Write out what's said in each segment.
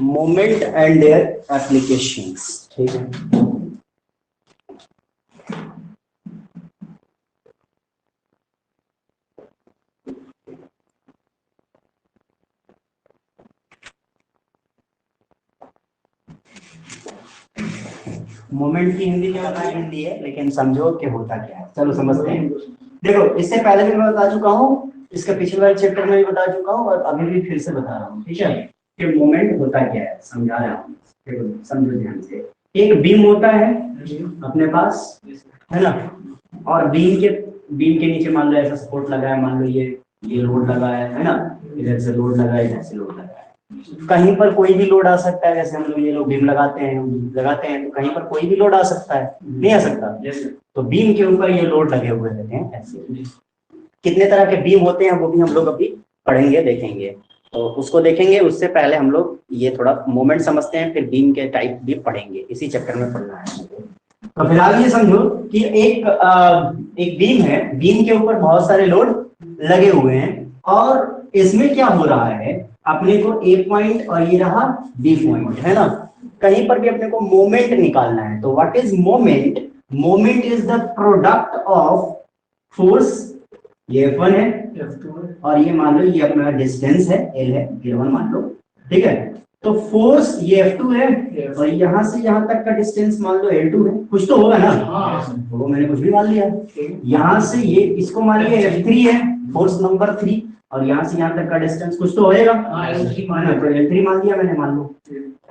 Moment and their applications. ठीक है, moment की हिंदी क्या है? हिंदी है, लेकिन समझो कि होता क्या है। चलो समझते हैं। देखो, इससे पहले भी मैं बता चुका हूँ, इसका पिछले वाले चैप्टर में भी बता चुका हूँ, और अभी भी फिर से बता रहा हूँ। ठीक है, कि मोमेंट होता क्या है समझा रहा हूँ। देखो समझो ध्यान से। एक बीम होता है अपने पास, है ना, और बीम के नीचे मान लो ऐसा सपोर्ट लगा है, मान लो ये लोड लगा है ना, इधर से लोड लगा है, इधर से लोड लगा है। कहीं पर कोई भी लोड आ सकता है, जैसे हम लोग ये लोग बीम लगाते हैं तो कहीं पर कोई भी लोड आ सकता है, नहीं आ सकता? तो बीम के ऊपर ये लोड लगे हुए रहते हैं ऐसे। कितने तरह के बीम होते हैं वो भी हम लोग अभी पढ़ेंगे, देखेंगे, तो उसको देखेंगे। उससे पहले हम लोग ये थोड़ा मोमेंट समझते हैं, फिर बीम के टाइप भी पढ़ेंगे, इसी चक्कर में पढ़ना है। तो फिलहाल ये समझो कि एक बीम है, बीम के ऊपर बहुत सारे लोड लगे हुए हैं, और इसमें क्या हो रहा है, अपने को ए पॉइंट और ये रहा बी पॉइंट, है ना, कहीं पर भी अपने को मोमेंट निकालना है। तो what is moment? Moment is the product of force, ये F1 है, और ये मान लो ये अपना डिस्टेंस है L है, L1 मान लो। ठीक है, तो फोर्स ये F2 है, और यहाँ से यहाँ तक का डिस्टेंस मान लो L2 है। कुछ तो होगा ना? वो मैंने कुछ भी मान लिया। यहाँ से ये इसको मान लिया F3 है, फोर्स नंबर 3, और यहाँ से यहाँ तक का डिस्टेंस कुछ तो होएगा। L3 मान लिया मैंने, मान लो,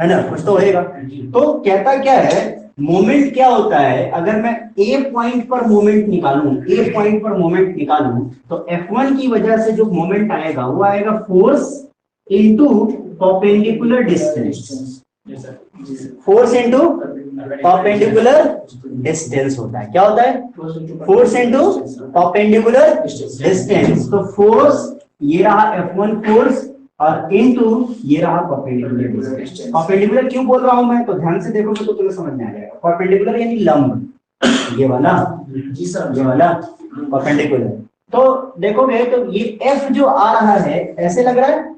है ना, कुछ तो होएगा। तो कहता क्या है, मोमेंट क्या होता है? अगर मैं ए पॉइंट पर मोमेंट निकालूं, तो F1 की वजह से जो मोमेंट आएगा वो आएगा force into perpendicular distance. Force into perpendicular distance होता है। क्या होता है? Force into perpendicular distance. तो फोर्स ये रहा F1 फोर्स, और इनटू ये रहा परपेंडिकुलर डिस्टेंस। परपेंडिकुलर क्यों बोल रहा हूं मैं? तो ध्यान से देखोगे तो तुम्हें समझ में आ जाएगा। परपेंडिकुलर यानी लंब, ये वाला, जी सर, ये वाला परपेंडिकुलर। तो देखोगे तो ये F जो आ रहा है ऐसे लग रहा है,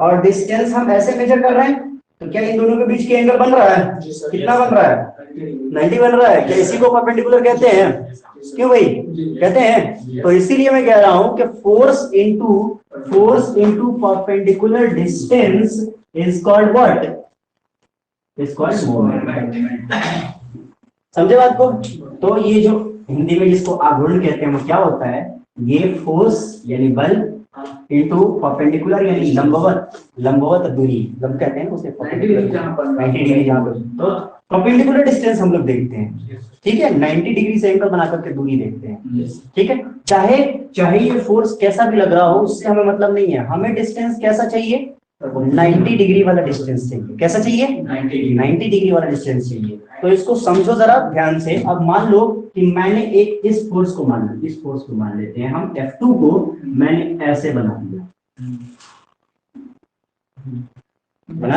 और डिस्टेंस हम ऐसे मेजर कर रहे हैं, तो क्या इन दोनों के बीच के एंगल बन रहा है? कितना बन रहा है? 90 बन रहा है। क्या इसी को परपेंडिकुलर कहते हैं? क्यों भाई कहते हैं? तो इसीलिए मैं कह रहा हूं कि force into perpendicular distance is called what? Is called moment. समझे बात को? तो ये जो हिंदी में जिसको आघूर्ण कहते हैं वो क्या होता है? ये फोर्स यानी बल इनटू परपेंडिकुलर यानी लंबवत दूरी, लंब कहते हैं उसे, 90 डिग्री जहां पर, तो परपेंडिकुलर डिस्टेंस हम लोग देखते हैं। ठीक है, 90 डिग्री से एंगल बना करके दूरी देखते हैं। ठीक है, चाहे ये फोर्स कैसा भी लग रहा हो, उससे हमें मतलब नहीं है। हमें डिस्टेंस कैसा चाहिए? 90 डिग्री वाला डिस्टेंस चाहिए। कैसा चाहिए? 90 डिग्री वाला डिस्टेंस चाहिए। तो इसको समझो जरा ध्यान से। अब मान लो कि मैंने इस फोर्स को मान लेते हैं हम, F2 को मैंने ऐसे बना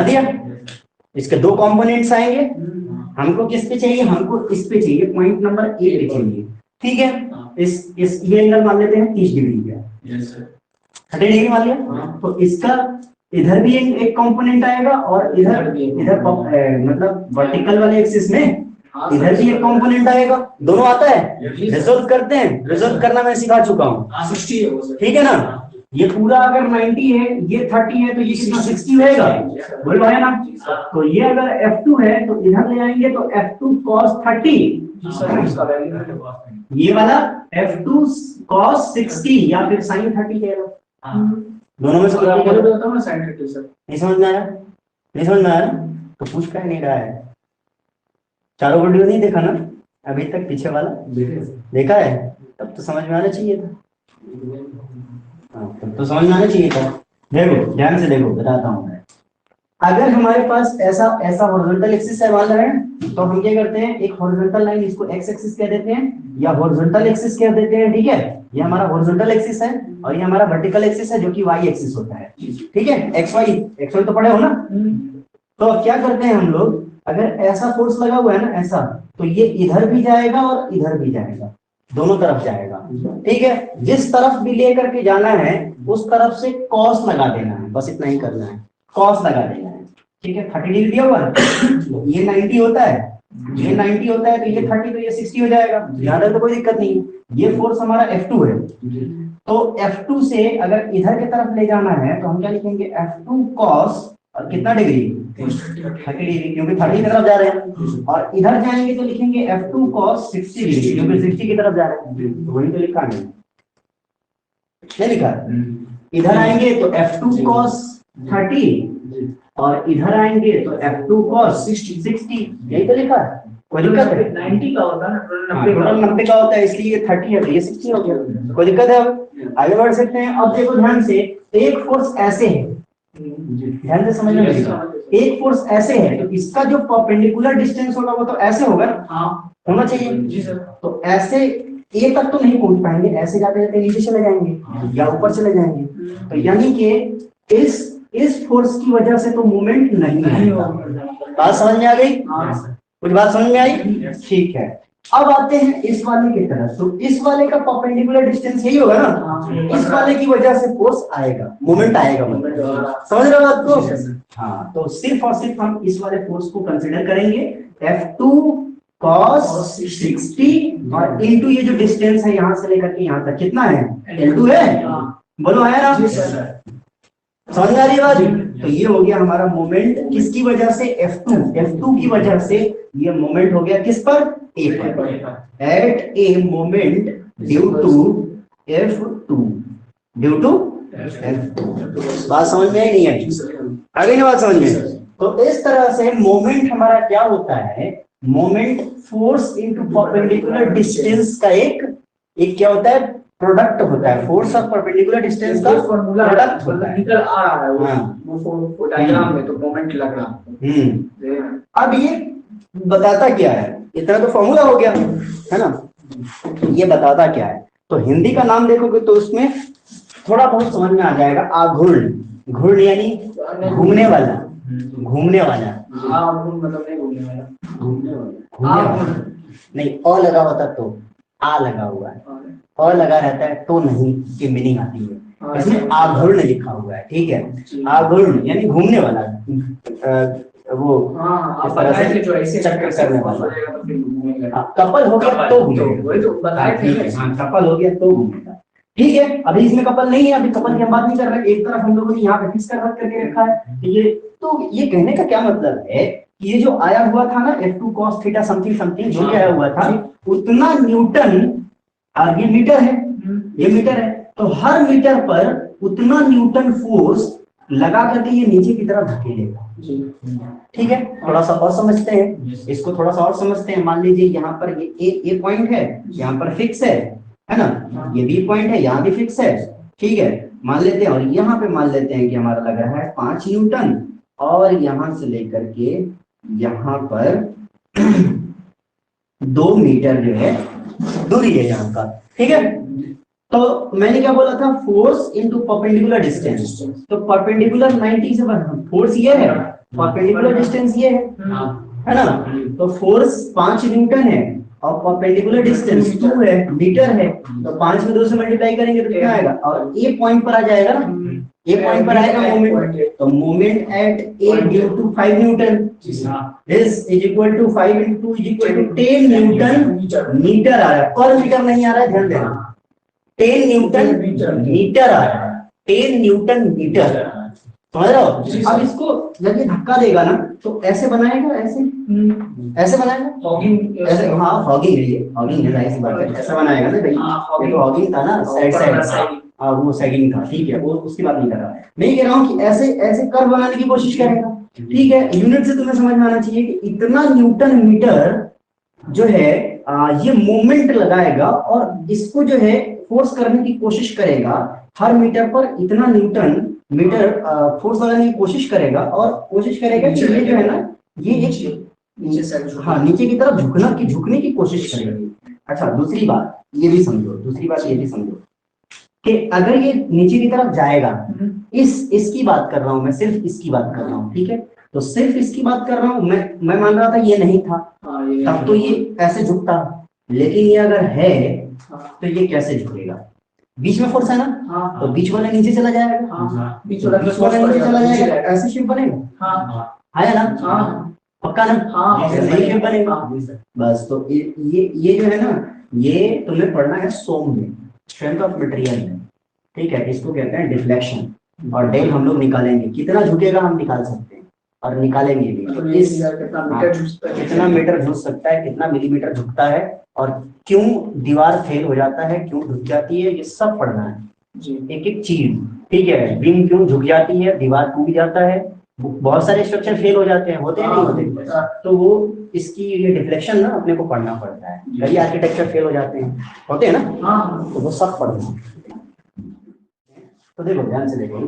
दिया। इसके दो कंपोनेंट्स आएंगे। हमको किस पे चाहिए? हमको इस पे चाहिए, पॉइंट नंबर ए पे चाहिए। ठीक है, इस ये एंगल मान लेते हैं 30 डिग्री का, 30 डिग्री मान लिया। तो इसका इधर भी एक कंपोनेंट आएगा, और इधर मतलब वर्टिकल वाले एक्सिस में इधर भी एक कंपोनेंट आएगा। दोनों आता है। रिजोल्व करते हैं, रिजोल्व करना मैं सिखा चुका हूँ। ठीक है ना? ये पूरा अगर 90 है, ये 30 है, तो ये कितना 60 होएगा? बोल पाए ना? तो ये अगर F2 है तो इधर ले आएंगे तो F2 cos 30, ये वाला F2 cos 60 या फिर sin 30 कह लो। दोनों में से नहीं समझ में आया? तो पूछ कर नहीं रहा है। चारों वीडियो नहीं देखा ना अभी तक? पीछे वाला देखा है? तब तो समझ में आना चाहिए था। तब तो समझ में आना चाहिए था। देखो ध्यान से देखो, बताता हूँ मैं। अगर हमारे पास ऐसा हॉरिजॉन्टल एक्सिस है मान रहे हैं, तो हम क्या करते हैं, एक हॉरिजॉन्टल लाइन, इसको एक्स एक्सिस कह देते हैं या हॉरिजॉन्टल एक्सिस कह देते हैं। ठीक है, ये हमारा हॉरिजॉन्टल एक्सिस है, और ये हमारा वर्टिकल एक्सिस है जो कि वाई एक्सिस होता है। ठीक है, एक्स वाई तो पढ़े हो ना? तो अब क्या करते हैं हम लोग, अगर ऐसा फोर्स लगा हुआ है ना ऐसा, तो ये इधर भी जाएगा और इधर भी जाएगा, दोनों तरफ जाएगा। ठीक है, जिस तरफ भी लेकर के जाना है उस तरफ से कॉस लगा देना है, बस इतना ही करना है, कॉस लगा देना है। ठीक है 30 डिग्री दिया हुआ है, ये 90 होता है, ये 90 होता है, तो ये 30 तो ये 60 हो जाएगा, यहाँ तक तो कोई दिक्कत नहीं। ये फोर्स हमारा F2 है, तो F2 से अगर इधर की तरफ ले जाना है तो हम क्या लिखेंगे, F2 cos कितना डिग्री, 30 डिग्री, क्योंकि 30 की तरफ जा रहे हैं, और इधर जाएंगे तो लिखेंगे F2 cos 60 डिग्री, क्योंकि 60 की तरफ जा रहे हैं, वही तो लिखा है, नहीं लिखा। इधर आएंगे तो F2 cos 30 और इधर आएंगे तो F2 cos 60, यही तो लिखा है, कोई दिक्कत है? 90 का होता है ना, टोटल 90 का होता है, इसलिए ये 30 है, ये 60 हो गया, कोई दिक्कत है? अब आगे बढ़ सकते हैं। अब देखो ध्यान से, एक फोर्स ऐसे है, ध्यान से समझना पड़ेगा, एक फोर्स ऐसे है तो इसका जो परपेंडिकुलर डिस्टेंस होगा वो तो ऐसे होगा, होना चाहिए जी सर। तो ऐसे ए तक तो नहीं पहुंच पाएंगे, ऐसे जाते जाते नीचे चले जाएंगे या ऊपर चले जाएंगे, तो यानी कि इस फोर्स की वजह से तो मूवमेंट नहीं होगा। बात समझ में आ गई? कुछ बात समझ में आई? ठीक है। अब आते हैं इस वाले की तरफ, तो इस वाले का परपेंडिकुलर डिस्टेंस यही होगा ना, इस वाले की वजह से फोर्स आएगा, मूवमेंट आएगा, समझ रहे हो बात को? हाँ, तो सिर्फ और सिर्फ हम इस वाले फोर्स को कंसिडर करेंगे, F2 cos 60 और इनटू ये जो डिस्टेंस है यहाँ से लेकर के यहाँ तक कितना है, L2 है, बोलो आया ना, समझ आ रही है बात? तो ये हो गया हमारा मोमेंट, किसकी वजह से, F2 की वजह से ये मोमेंट हो गया किस पर, A पर, at a moment due to F2, due to F2। बात समझ में आई नहीं आई? आ गई ना बात समझ में? तो इस तरह से मोमेंट हमारा क्या होता है, moment force into perpendicular distance का एक क्या होता है, प्रोडक्ट होता है, फोर्स और परपेंडिकुलर डिस्टेंस का प्रोडक्ट होता है, निकल आ रहा है वो डायग्राम में, तो मोमेंट लग रहा है। अब ये बताता क्या है, इतना तो फॉर्मूला हो गया है ना, ये बताता क्या है, तो हिंदी का नाम देखोगे तो उसमें थोड़ा बहुत समझ में आ जाएगा, आघूर्ण, घूर्ण यानी घूमने वाला, घूमने वाला, मतलब नहीं घूमने वाला, घूमने वाला नहीं, अ लगा होता तो, आ लगा हुआ है, अ लगा रहता है तो नहीं की मीनिंग आती है, इसमें आघूर्ण लिखा हुआ है, ठीक है, आघूर्ण यानी घूमने वाला, वो इस तरह से चक्कर करने वाला, कपल हो गया तो घूमेगा, कपल हो गया तो घूमेगा, ठीक है। अभी इसमें कपल नहीं है, अभी कपल की हम बात नहीं कर रहे, एक तरफ हम लोगों ने यहाँ पे फिक्स करके रखा है, तो ये कहने का क्या मतलब है, ये जो आया हुआ था ना F2 cos theta something something जो आया हुआ था, उतना न्यूटन, ये मीटर है, ये मीटर है, तो हर मीटर पर उतना न्यूटन फोर्स लगा करके ये नीचे की तरफ धकेलेगा, ठीक है। थोड़ा सा और समझते हैं इसको, थोड़ा सा और समझते हैं। मान लीजिए यहाँ पर ये ए पॉइंट है, यहाँ पर फिक्स है ना, ये बी पॉइंट है, यहाँ भी फिक्स है, ठीक है, मान लेते हैं, और यहाँ पे मान लेते हैं कि हमारा लग रहा है 5 न्यूटन, और यहाँ से लेकर के यहाँ पर 2 मीटर जो है दूरी है यहाँ का, ठीक है। तो मैंने क्या बोला था, फोर्स इनटू परपेंडिकुलर डिस्टेंस, तो परपेंडिकुलर 90 से फोर्स ये है, परपेंडिकुलर डिस्टेंस ये है ना, तो फोर्स 5 न्यूटन है और परपेंडिकुलर डिस्टेंस 2 है, मीटर है, तो 5 में 2 से मल्टीप्लाई करेंगे तो कितना आएगा, और ए पॉइंट पर आ जाएगा ना, ए पॉइंट पर आएगा मोमेंट, तो moment at A due to 5 newton is equal to 5 into 2 is equal to 10 newton metre आ रहा है, पर मीटर नहीं आ रहा है, ध्यान देना, 10 न्यूटन मीटर आ रहा है, 10 न्यूटन मीटर, समझ रहे हो? अब इसको जब ये धक्का देगा ना तो ऐसे बनाएगा, ऐसे बनाएगा, हॉगिंग, ऐसे, हाँ हॉगिंग है, ये हॉगिंग है, जाहिर सी बात है, ऐसा बनाएगा ना भाई, ये तो हॉगिंग था ना, साइड वो सैगिंग था, ठीक है, वो उसकी बात नहीं कर रहा, मैं कह रहा हूँ कि ऐसे ऐसे कर्व बनाने की कोशिश करेगा, ठीक है। यूनिट से तुम्हें समझ में आना चाहिए कि इतना न्यूटन मीटर जो है ये मोमेंट लगाएगा और इसको जो है फोर्स करने की कोशिश करेगा, हर मीटर पर इतना न्यूटन मीटर फोर्स लगाने की कोशिश करेगा, और कोशिश करेगा कि ये जो है ना, ये एक नीचे की तरफ झुकने की कोशिश करेगी। अच्छा, दूसरी बात ये भी समझो कि अगर ये नीचे की तरफ जाएगा, इसकी बात कर रहा हूं मैं, सिर्फ इसकी बात कर रहा हूँ, ठीक है, तो सिर्फ इसकी बात कर रहा हूँ मैं मान रहा था ये नहीं था, तब तो ये ऐसे झुकता, लेकिन ये अगर है तो ये कैसे झुकेगा, बीच में फोर्स है ना, तो बीच वाला नीचे चला जाएगा, बीच वाला नीचे चला जाएगा, ऐसे शेप बनेगा, है ना? हाँ पक्का ना? हाँ नहीं क्यों बनेगा? हाँ बस तो ये जो है ना, ये तुम्हें पढ़ना है सोम में, स्ट्रेंथ ऑफ मटेरियल में, ठीक है? इसको कहते हैं डिफ्लेक्शन, और डेल हम लोग निकालेंगे, कितना झुकेगा हम निकाल सकते हैं और निकालेंगे भी। तो इस कितना मीटर झुक सकता है, कितना मिलीमीटर झुकता है, और क्यों दीवार फेल हो जाता है, क्यों झुक जाती है, ये सब पढ़ना है एक एक चीज, ठीक है? बीम क्यों झुक जाती है, दीवार टूट जाता है, बहुत सारे स्ट्रक्चर फेल हो जाते हैं, होते हैं नहीं होते? तो वो इसकी ये डिफ्लेक्शन ना अपने को पढ़ना पड़ता है। कई आर्किटेक्चर फेल हो जाते हैं, होते हैं ना? हाँ तो वो सब पढ़ना। तो देखो ध्यान से देखो,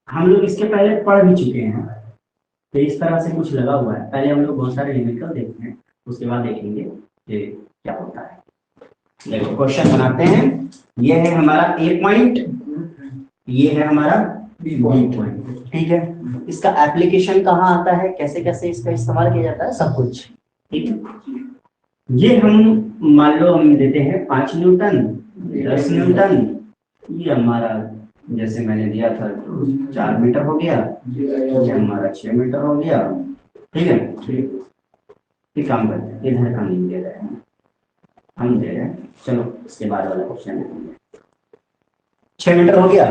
हम लोग इसके पहले पढ़ भी चुके हैं, तो इस तरह से कुछ लगा हुआ है। पहले हम लोग बहुत सारे न्यूमेरिकल देखते हैं, उसके बाद देखेंगे कि क्या होता है। देखो क्वेश्चन बनाते हैं, ये है हमारा ए पॉइंट, ये है हमारा बी पॉइंट, ठीक है? इसका एप्लीकेशन कहाँ आता है, कैसे कैसे इसका इस्तेमाल किया जाता है, सब कुछ, ठीक है? ये हम मान लो हम देते हैं 5 न्यूटन, 10 न्यूटन, ये हमारा जैसे मैंने दिया था 4 मीटर हो गया, ये हमारा 6 मीटर हो गया, ठीक है? ठीक काम करते हैं, इधर का नहीं दे रहे हैं, हम दे रहे हैं। चलो इसके बाद वाला क्वेश्चन देखेंगे। 6 मीटर हो गया,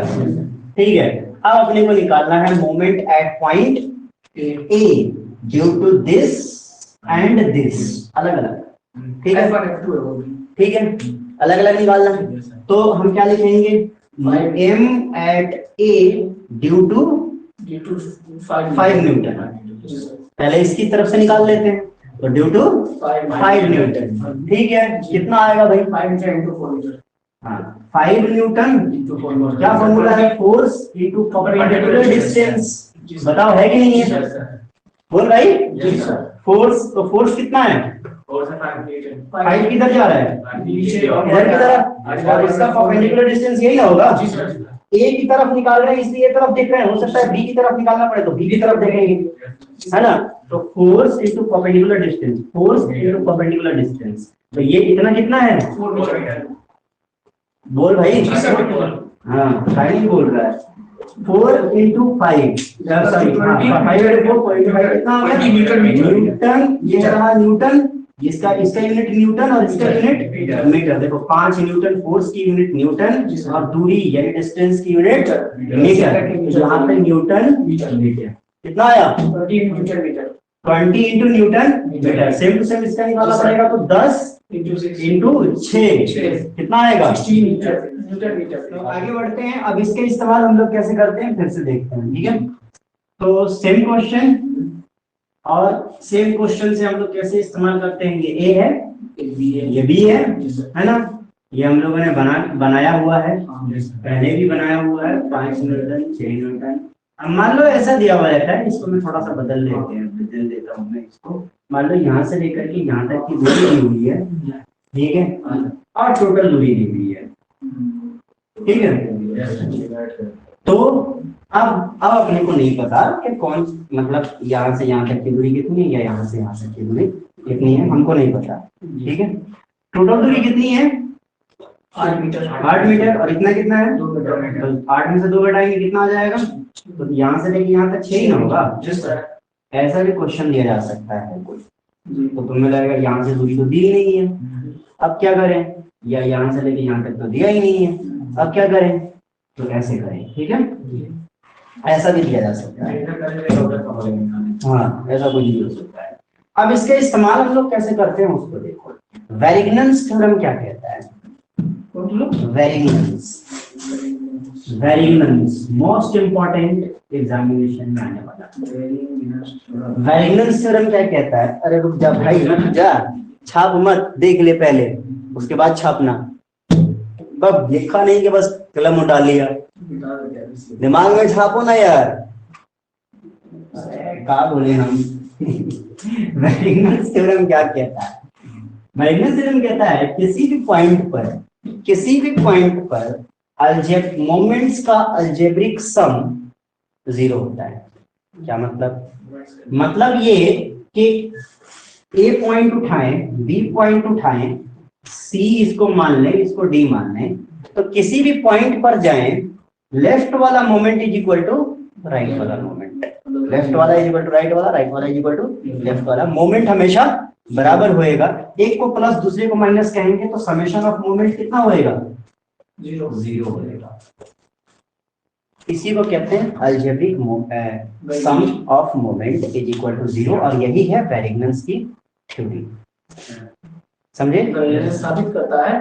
ठीक है? अब अपने को निकालना है moment at point a due to this and this, अलग अलग, ठीक है? ठीक है, अलग अलग निकालना है। तो हम क्या लिखेंगे, m at a due to 5 newton. पहले इसकी तरफ से निकाल लेते हैं, तो ड्यू टू 5 न्यूटन, ठीक है? कितना आएगा भाई? 5 न्यूटन, क्या फॉर्मूला है? फोर्स इनटू परपेंडिकुलर डिस्टेंस, बताओ है कि नहीं है? बोल भाई, फोर्स, तो फोर्स कितना है? 5 किधर जा रहा है? इधर की तरफ, और इसका परपेंडिकुलर डिस्टेंस यही ना होगा? ए की तरफ निकाल रहे हैं इसलिए ए तरफ देख रहे हैं, हो सकता है बी की तरफ निकालना पड़े तो बी की तरफ देखेंगे, है ना? तो force into perpendicular distance, force into perpendicular distance, तो ये इतना कितना है? 4 मीटर। बोल भाई, हाँ टाइम बोल रहा है। 4 into 5, सॉरी 5 into 4.5 कितना हो गया? न्यूटन, ये रहा न्यूटन, इसका यूनिट न्यूटन और इसका यूनिट मीटर। देखो 5 न्यूटन फोर्स की यूनिट न्यूटन, और दूरी यानी डिस्टेंस की यूनिट मीटर। यहाँ पे न्यूटन मीटर कितना आया? 20 into newton metre. Same to same इसका निकालना पड़ेगा, तो 10 इंटू 6 कितना आएगा? 16 न्यूटन मीटर। तो आगे बढ़ते हैं, अब इसके इस्तेमाल हम लोग कैसे करते हैं फिर से देखते हैं, ठीक है? तो सेम क्वेश्चन, और सेम क्वेश्चन से हम लोग कैसे इस्तेमाल करते हैं, ये ए है, ये बी है ना? ये हम लोगों ने बनाया हुआ है, पहले भी बनाया हुआ है, 5 न्यूटन 6 न्यूटन। अब मान लो ऐसा दिया हुआ रहता है, इसको मैं थोड़ा सा बदल देता हूँ मैं इसको। मान लो यहाँ से लेकर के यहाँ तक की दूरी दी हुई है, ठीक है? और टोटल दूरी दी हुई है, ठीक है? तो अब अपने को नहीं पता कि कौन, मतलब यहाँ से यहाँ तक की दूरी कितनी है या यहाँ से यहाँ तक की दूरी कितनी है, हमको नहीं पता, ठीक है? टोटल दूरी कितनी है? 8 मीटर, और इतना कितना है? 2 मीटर। तो 8 में से 2 घटाएंगे कितना आ जाएगा? तो यहाँ से लेके यहाँ तक 6 ही ना होगा? ऐसा भी क्वेश्चन दिया जा सकता है कोई, तो तुम्हें लगेगा यहाँ से दूरी तो दी ही नहीं है, अब क्या करें? या यहाँ से लेके यहाँ तक तो दिया ही नहीं है, अब क्या करें? तो ऐसे करें, ठीक है? ऐसा भी किया जा सकता है, हाँ ऐसा कुछ भी हो सकता है। अब इसके इस्तेमाल हम लोग कैसे करते हैं उसको देखो। वेरिग्नन्स थ्योरम क्या कहता है? वेरिग्नन्स मोस्ट इंपॉर्टेंट एग्जामिनेशन में आने वाला। वेरिग्नन्स थ्योरम क्या कहता है? अरे रुक जा भाई, रुक जा, छाप मत, देख ले पहले, उसके बाद छापना। बस देखा नहीं कि बस कलम उठा लिया, दिमाग में छापो ना यार, क्या बोले हम। वेरिग्नन्स थ्योरम क्या कहता है? वेरिग्नन्स थ्योरम कहता है किसी भी पॉइंट पर मोमेंट्स का अलजेब्रिक सम 0 होता है। क्या मतलब ये कि ए पॉइंट उठाएं, बी पॉइंट उठाएं, सी इसको मान लें, इसको डी मान लें, तो किसी भी पॉइंट पर जाएं, लेफ्ट वाला moment is equal to right वाला मोमेंट, लेफ्ट वाला इज इक्वल टू राइट वाला, राइट वाला इज इक्वल टू लेफ्ट वाला। मोमेंट हमेशा बराबर होएगा, एक को प्लस दूसरे को माइनस कहेंगे तो समेशन ऑफ मोमेंट कितना होएगा? जीरो होएगा। इसी को कहते हैं algebraic sum of moment is equal to zero, और यही है वेरिगनेंस की थ्योरी। समझे? ये साबित करता है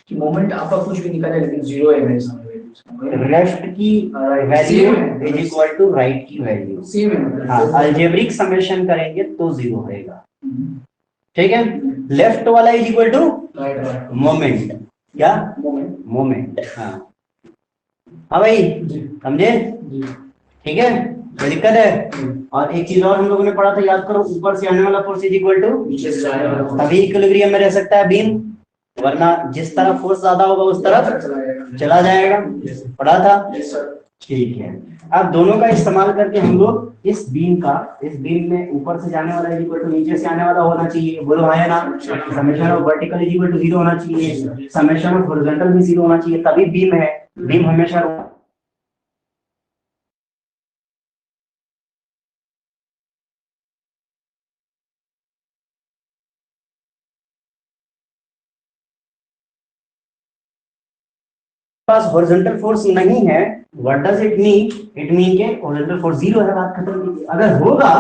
कि मोमेंट आपका कुछ भी निकाले लेकिन जीरो है मेरे सामने। लेफ्ट की value is equal to right की वैल्यू सेम है। हाँ, अलजेब्रिक समेशन करेंगे तो जीरो होएगा। ठीक है, लेफ्ट वाला इज इक्वल टू मोमेंट, क्या मोमेंट। हाँ हाँ भाई, समझे? ठीक है, कोई दिक्कत है? और एक चीज और हम लोगों ने पढ़ा था, याद करो, ऊपर से आने वाला फोर्स इज इक्वल टू नीचे से जाने वाला तभी इक्विलिब्रियम में रह सकता है बीम, वरना जिस तरफ फोर्स ज्यादा होगा उस तरफ चला जाएगा। पढ़ा था? ठीक है, अब दोनों का इस्तेमाल करके हम लोग इस बीम में ऊपर से जाने वाला इज इक्वल टू नीचे से आने वाला होना चाहिए, बोलो हाँ या ना? Summation of vertical is equal to zero होना चाहिए, समेशन ऑफ हॉरिजॉन्टल भी जीरो होना चाहिए, तभी बीम है। बीम हमेशा पास हॉरिजॉन्टल फोर्स नहीं है, what does it mean? It mean के हॉरिजॉन्टल फोर्स जीरो है, बात खत्म कीजिए। अगर होगा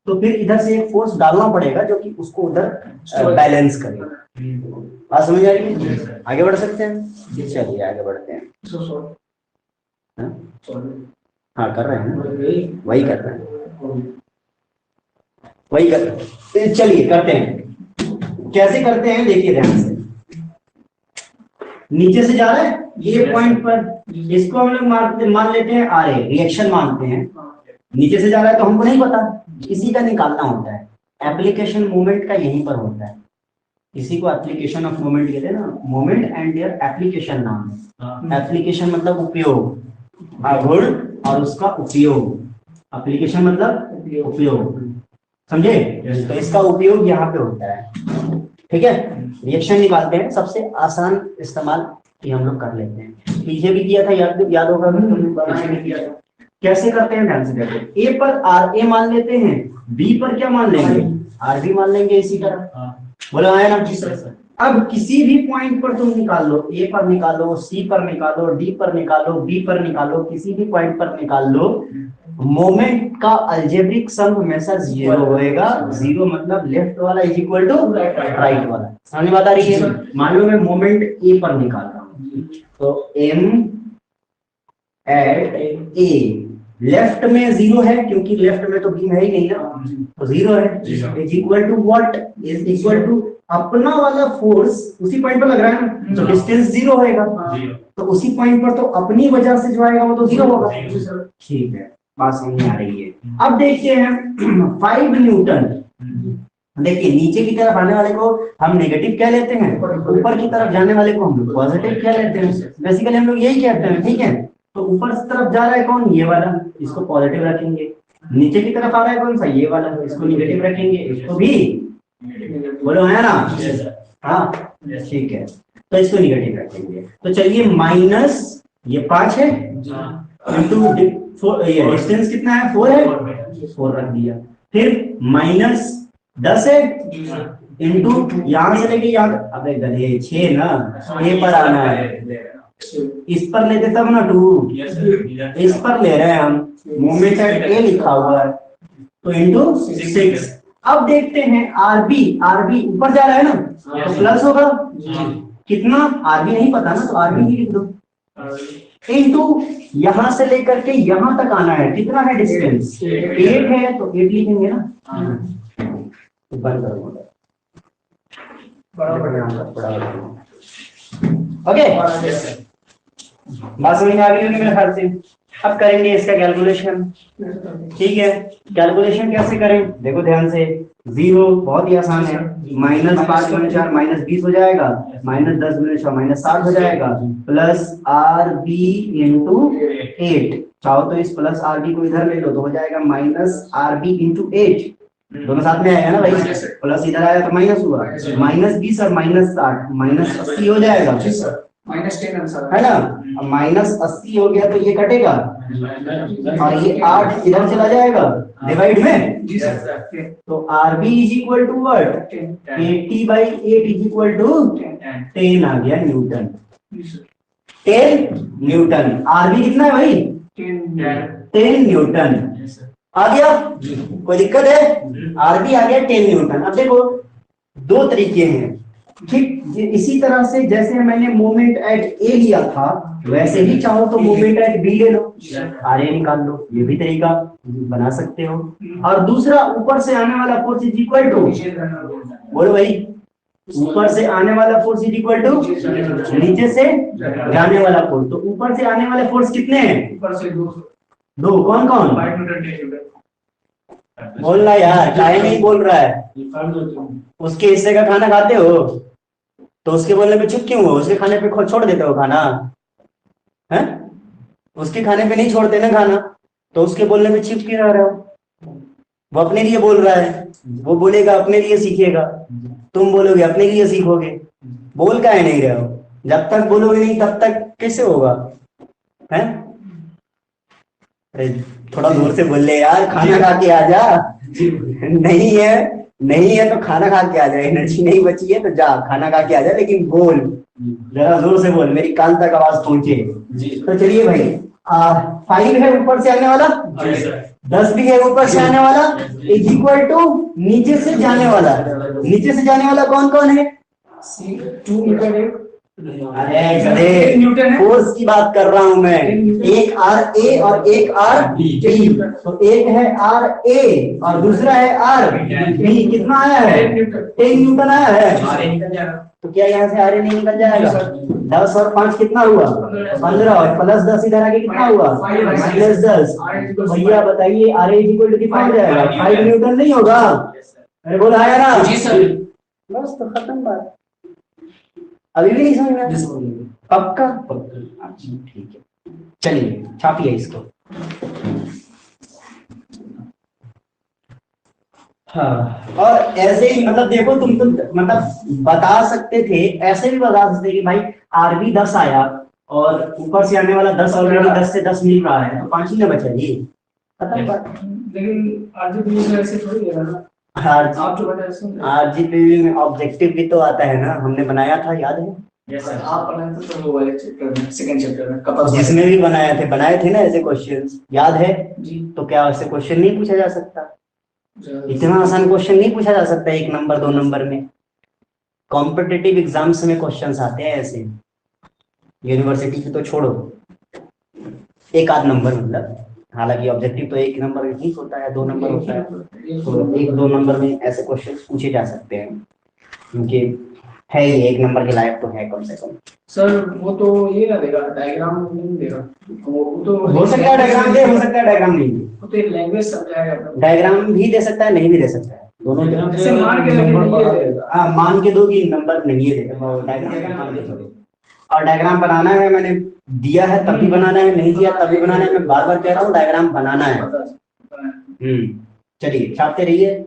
तो फिर इधर से एक फोर्स डालना पड़ेगा जो कि उसको उधर बैलेंस करे। बात समझ आ रही है? आगे बढ़ सकते हैं? चलिए आगे बढ़ते हैं। हाँ कर रहे हैं, वही कर रहे हैं, वही कर रहे हैं। चलिए करते हैं। कैसे करते हैं देखिए ध्यान से। नीचे से जा रहा है ये पॉइंट पर, इसको हम लोग मान लेते हैं आर ए, रिएक्शन मानते हैं। नीचे से जा रहा है तो हमको नहीं पता, इसी का निकालना होता है। एप्लीकेशन मोमेंट का यहीं पर होता है, इसी को एप्लीकेशन ऑफ मोमेंट कहते हैं ना। मोमेंट एंड देयर एप्लीकेशन नाम है। एप्लीकेशन मतलब उपयोग, गुण और उसका उपयोग। एप्लीकेशन मतलब उपयोग, समझे? तो इसका उपयोग यहाँ पे होता है। ठीक है, रिएक्शन निकालते हैं, सबसे आसान इस्तेमाल ये हम लोग कर लेते हैं। पीछे भी किया था, याद होगा पीछे भी किया था। कैसे करते हैं ध्यान से देखो। ए पर आर ए मान लेते हैं, बी पर क्या मान लेंगे? आर बी मान लेंगे, इसी तरह। बोलो आया ना? अब किसी भी पॉइंट पर तुम निकाल लो, ए पर निकालो, सी पर निकालो, डी पर निकालो, बी पर निकालो, किसी भी पॉइंट पर निकाल लो, मोमेंट का अलजेब्रिक सम हमेशा जीरो होएगा। जीरो मतलब लेफ्ट वाला इज इक्वल टू राइट वाला। समझ में आ रही है? मान लो मैं मोमेंट ए पर निकाल रहा हूँ, तो एम एट ए लेफ्ट में जीरो है, क्योंकि लेफ्ट में तो बीम है ही नहीं ना, तो जीरो है। Is equal to what? Is equal to अपना वाला फोर्स उसी पॉइंट पर लग रहा है ना, तो डिस्टेंस जीरो होएगा, तो उसी पॉइंट पर तो अपनी वजह से जो आएगा वो तो जीरो होगा। ठीक है, बात समझ में आ रही है? अब देखते हैं 5 न्यूटन। देखिए नीचे की तरफ आने वाले को हम नेगेटिव कह लेते हैं, ऊपर की तरफ जाने वाले को हम पॉजिटिव कह लेते हैं। बेसिकली हम लोग यही कहते हैं। ठीक है, तो ऊपर की तरफ जा रहा है कौन? ये वाला, इसको पॉजिटिव रखेंगे। नीचे की तरफ आ रहा है कौन सा? ये वाला, इसको निगेटिव रखेंगे। इसको भी बोलो है ना? हाँ ठीक है, तो इसको निगेटिव रखेंगे। तो चलिए माइनस ये 5 है इंटू ये डिस्टेंस कितना है? 4 है, 4 रख दिया। फिर माइनस 10 है इंटू यहां से लेके यहाँ, अबे गधे 6 ना, ए पर आना है, इस पर लेते तब ना 2, इस पर ले रहे हैं हम, मोमेंट एट ए लिखा हुआ है, तो इंटू 6। अब देखते हैं आरबी, आरबी ऊपर जा रहा है ना, तो प्लस होगा कितना? आरबी नहीं पता ना, तो आरबी ही लिख दो, इंटू यहां से लेकर के यहां तक आना है, कितना है डिस्टेंस? 8 है, तो 8 लिखेंगे ना। तो बंद करो, ओके, बात समझ में आ गई होगी मेरे ख्याल से। अब करेंगे इसका कैलकुलेशन। ठीक है, कैलकुलेशन कैसे करें देखो ध्यान से। 0 बहुत ही आसान है, -5 गुणे 4 -20 हो जाएगा, -10 गुणे 6 -7 हो जाएगा, प्लस आर बी इंटू 8। चाहो तो इस प्लस आर बी को इधर ले लो, तो हो जाएगा माइनस आर बी इंटू 8, दोनों साथ में आएगा ना भाई, प्लस इधर आया तो माइनस हुआ, -20 और -60 -80 हो जाएगा, -10 आंसर है ना। अब -80 हो गया तो ये कटेगा और ये 8 इधर चला जाएगा डिवाइड में। जी सर। तो RB is equal to what 80/8 is equal to 10 आ गया न्यूटन। 10 न्यूटन। RB कितना है भाई 10 न्यूटन आ गया। कोई दिक्कत है। RB आ गया 10 न्यूटन। अब देखो दो तरीके हैं ठीक। इसी तरह से जैसे मैंने मोमेंट एट ए लिया था वैसे ही चाहो तो मोमेंट एट बी ले लो, RA निकाल लो, ये भी तरीका बना सकते हो। और दूसरा ऊपर से आने वाला फोर्स इज इक्वल टू, बोलो भाई, ऊपर से आने वाला फोर्स इज इक्वल टू नीचे से जाने वाला फोर्स। तो ऊपर से आने वाले फोर्स कितने हैं? ऊपर से दो। कौन कौन? 5 न्यूटन बोलना यार, काहे नहीं बोल रहा है? उसके हिस्से का खाना खाते हो तो उसके बोलने पे चुप क्यों हो? उसके खाने पे छोड़ देते हो खाना है? उसके खाने पे नहीं छोड़ते ना खाना, तो उसके बोलने पे चुप क्यों रह रहे हो? वो अपने लिए बोल रहा है, वो बोलेगा अपने लिए सीखेगा, तुम बोलोगे अपने लिए सीखोगे। बोल काहे नहीं रहे हो? जब तक बोलोगे नहीं तब तक कैसे होगा है? अरे थोड़ा जोर से बोल ले यार, खाना खा के आ जा। नहीं है तो खाना खा के आ जा। एनर्जी नहीं बची है तो जा खाना खा के आ जा, लेकिन बोल, जरा जोर से बोल, मेरी कान तक आवाज पहुंचे। तो चलिए भाई, 5 है ऊपर से आने वाला, 10 भी है ऊपर से आने वाला, इज इक्वल टू नीचे से जाने वाला। नीचे से जाने वाला कौन कौन है? 2 न्यूटन है। अरे न्यूटन है। फोर्स की बात कर रहा हूं मैं। एक RA और एक RB। तो एक है RA और दूसरा है RB। कितना आया है? 10 न्यूटन आया है। तो क्या यहाँ से RA नहीं निकल जाएगा? 10 और 5 कितना हुआ? 15 और प्लस 10 इधर आके कितना हुआ? -10। भैया बताइए RA इक्वल टू कितना हो जाएगा? 5 न्यूटन नहीं होगा? अरे बोला आया ना? जी सर। बस तो खत्म बात। अभी भी नहीं समझ में? पक्का? ठीक है, चलिए छापिए इसको। हाँ, और ऐसे ही मतलब देखो तुम तो मतलब बता सकते थे, ऐसे भी बता सकते कि भाई RB 10 आया और ऊपर से आने वाला 10 ऑलरेडी 10 से 10 मिल रहा है, तो 5 ही ना बचा ये। खत्म बात। लेकिन RGB में ऐसे थोड़ी है ना। आप जो बताए RGB में ऑब्जेक्टिव भी तो आता है ना, हमने बनाया था, याद है? Yes sir. आप बनाए थे तो वो वाले चैप्टर में, सेकंड चैप्टर में कपल जिसमें भी बनाए थे ना ऐसे क्वेश्चंस, याद है? जी। तो क्या ऐसे क्वेश्चन नहीं पूछा जा सकता? इतना आसान क्वेश्चन नहीं पूछा जा सकता 1 नंबर 2 नंबर में। कॉम्पिटिटिव एग्जाम्स में क्वेश्चंस आते हैं ऐसे, यूनिवर्सिटी की तो छोड़ो, 1 आध नंबर मतलब। हालांकि ऑब्जेक्टिव तो 1 नंबर में ठीक होता है, 2 नंबर होता है, तो 1-2 नंबर में ऐसे क्वेश्चन पूछे जा सकते हैं, क्योंकि है ये 1 नंबर के लायक तो है कम से कम। सर वो तो ये ना देगा, डायग्राम नहीं देगा। वो तो हो सकता है डायग्राम दे, हो सकता है डायग्राम नहीं दे। वो तो एक लैंग्वेज समझाएगा। डायग्राम भी दे सकता है, नहीं भी दे सकता है, दोनों जैसे मान के हाँ, मान के दो कि नंबर नहीं है देगा, डायग्राम। और डायग्राम बनाना है, मैंने दिया है तभी बनाना है, नहीं दिया तभी बनाना है। मैं बार बार कह रहा हूँ डायग्राम बनाना है। चलिए छापते रहिए।